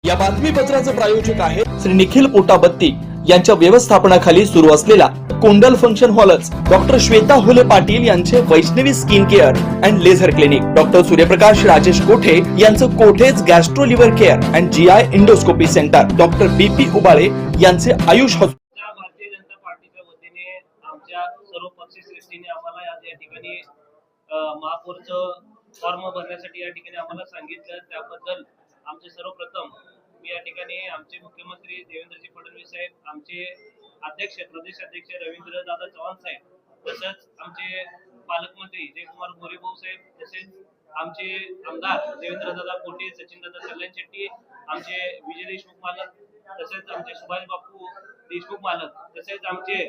या बातमीपत्राचे प्रायोजक आहे श्री निखिल पोटाबत्ती यांच्या व्यवस्थापनाखाली सुरू असलेला कोंडल फंक्शन हॉलच, डॉक्टर श्वेता हुले पाटील यांचे Vaishnavi skin care and laser clinic, doctor Suryaprakash Rajesh Kothe यांचं Kothe's gastro liver care and GI endoscopy centre, doctor BP Ubale यांचे आयुष हॉस्पिटल। भारतीय जनता पार्टीच्या वतीने आमच्या सर्व पक्षी श्रेष्ठीने आम्हाला आज या ठिकाणी महापौरचं फॉर्म भरण्यासाठी या ठिकाणी आम्हाला सांगितलं, त्याबद्दल आमचे सर्वप्रथम मी या ठिकाणी आमचे मुख्यमंत्री देवेंद्रजी फडणवीस साहेब, आमचे अध्यक्ष प्रदेश अध्यक्ष रवींद्र दादा चव्हाण साहेब, तसंच आमचे पालकमंत्री जयकुमार गोरेभाऊ साहेब, तसेच आमचे आमदार देवेंद्र दादा कोटे, सचिन दादा कल्याण शेट्टी, आमचे विजय देशमुख मालक, तसेच आमचे सुभाष बापू देशमुख मालक, तसेच आमचे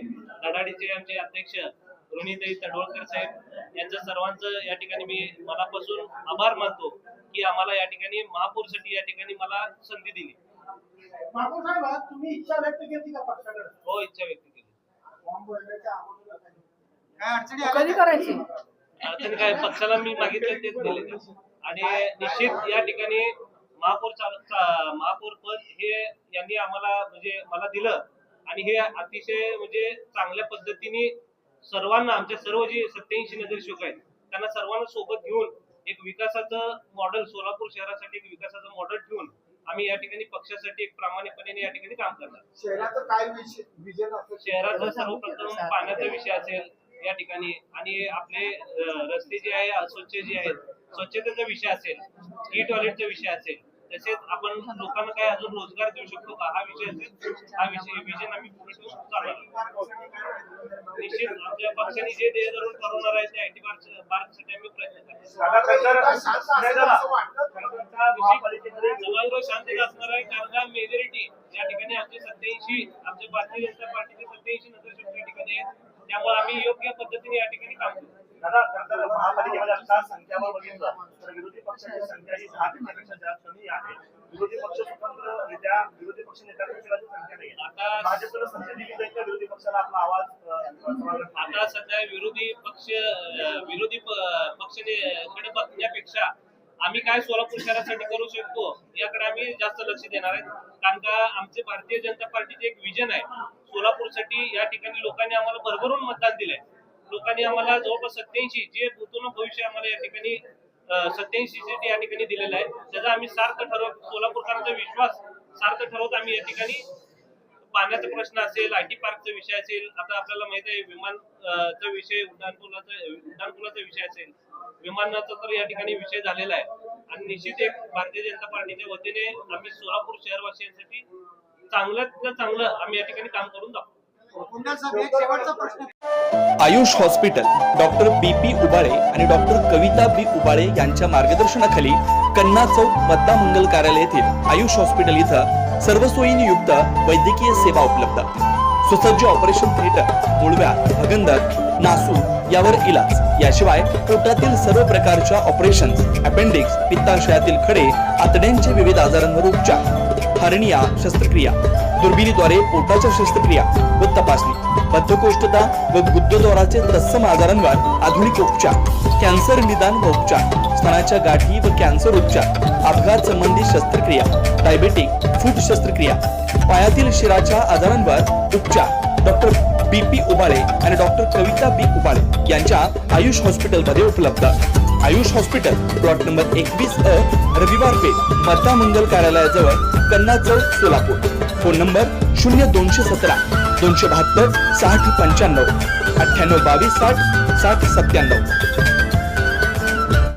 धडाडीचे आमचे अध्यक्ष रोहिणीताई तडवळकर साहेब यांचं सर्वांचं या ठिकाणी मी मनापासून आभार मानतो की आम्हाला या ठिकाणी महापौरसाठी या ठिकाणी मला संधी दिली। महापौर साहेब, तुम्ही इच्छा व्यक्त केली का पक्षाकडे? हो, इच्छा व्यक्त केली। काय अडचणी कधी करायची? अडचणी काय, पक्षाला मी मागितले तेच दिले आणि निश्चित या ठिकाणी महापौर पद हे यांनी आम्हाला म्हणजे मला दिलं आणि हे अतिशय म्हणजे चांगल्या पद्धतीने सर्वांना, आमच्या सर्व जे 87 नगरसेवक आहेत त्यांना सर्वांना सोबत घेऊन एक विकासाचं मॉडेल, सोलापूर शहरासाठी एक विकासाचं मॉडेल ठेवून आम्ही या ठिकाणी पक्षासाठी एक प्रामाणिकपणे या ठिकाणी काम करणार। शहराचं काय विजन असेल? शहराचा सर्वप्रथम पाण्याचा विषय असेल या ठिकाणी, आणि आपले रस्ते जे आहे अस्वच्छ जे आहेत स्वच्छतेचा विषय असेल, ई टॉयलेटचा विषय असेल, तसेच आपण लोकांना काय अजून रोजगार देऊ शकतो का हा विषय असेल, हा विषय विजन आम्ही पुढे ठेवून चालणार। निश्चित आमच्या पक्षाने जे ध्येय धरून ठरवणार आहे ते आयटी पार्कसाठी आम्ही प्रयत्न करतो। समाजवर शांतता असणार आहे, कारण मेजॉरिटी या ठिकाणी आमचे 87 आमच्या भारतीय जनता पार्टीचे 87 नगरसेवक या ठिकाणी आहेत, त्यामुळे आम्ही योग्य पद्धतीने या ठिकाणी काम करू। दादा, खरं महापालिकेमध्ये आता संख्यावर बघितलं तर विरोधी पक्षाची संख्या ही 10 पेक्षा जास्त कमी आहे। विरोधी पक्ष स्वतंत्ररित्या विरोधी पक्ष नेत्यांची संख्या नाही। आता भाजपला संधी दिली जाईल का विरोधी पक्षाला आपला आवाज? आता सध्या विरोधी पक्षाकडे बघण्यापेक्षा आम्ही काय सोलापूर शहरासाठी करू शकतो याकडे आम्ही जास्त लक्ष देणार आहे, कारण का आमचे भारतीय जनता पार्टीचे एक विजन आहे सोलापूरसाठी। या ठिकाणी लोकांनी आम्हाला भरभरून मतदान दिलंय, लोकांनी आम्हाला जवळपास 87 जे भूतपूर्व भविष्य आम्हाला या ठिकाणी 87 या ठिकाणी दिलेला आहे, त्याचा आम्ही सार्थ ठरवत, सोलापूरकरांचा विश्वास सार्थ ठरवत आम्ही या ठिकाणी पाण्याचा प्रश्न असेल, आयटी पार्कचा विषय असेल, आता आपल्याला माहित आहे विमानचा विषय, उड्डाणपुलाचा विषय असेल, विमानाचा तर या ठिकाणी विषय झालेला आहे। आणि निश्चित एक भारतीय जनता पार्टीच्या वतीने आम्ही सोलापूर शहरवासियांसाठी चांगल्यात चांगलं आम्ही या ठिकाणी काम करून दाखवू। Ayush hospital, doctor BP Ubale आणि डॉक्टर कविता बी उबाळे यांच्या मार्गदर्शनाखाली कन्ना चौक पद्मा मंगल कार्यालय येथील आयुष हॉस्पिटल इथं सर्व सोयींनी युक्त वैद्यकीय सेवा उपलब्ध, सुसज्ज ऑपरेशन थिएटर, मुळव्या, भगंदर, नासू यावर इलाज, याशिवाय पोटातील सर्व प्रकारच्या ऑपरेशन्स, अपेंडिक्स, पित्ताशयातील खडे, आतड्यांच्या विविध आजारांवर उपचार, हर्निया शस्त्रक्रिया, दुर्बिणीद्वारे पोटाच्या शस्त्रक्रिया व तपासणी, बद्धकोष्ठता व गुदद्वाराचे तत्सम आजारांवर आधुनिक उपचार, कॅन्सर निदान व उपचार, स्तनाच्या गाठी व कॅन्सर उपचार, अपघात संबंधी शस्त्रक्रिया, डायबेटिक फूट शस्त्रक्रिया, पायातील शिराच्या आजारांवर उपचार, डॉक्टर बीपी उबाळे आणि डॉक्टर कविता बी उबाळे यांच्या आयुष हॉस्पिटल मध्ये उपलब्ध। Ayush hospital, plot number 21A, रविवार पेठ, पद्मा मंगल कार्यालयाजवळ, कन्ना चौक, सोलापूर। Phone number 0217 272 6095 98 22 60 60 97।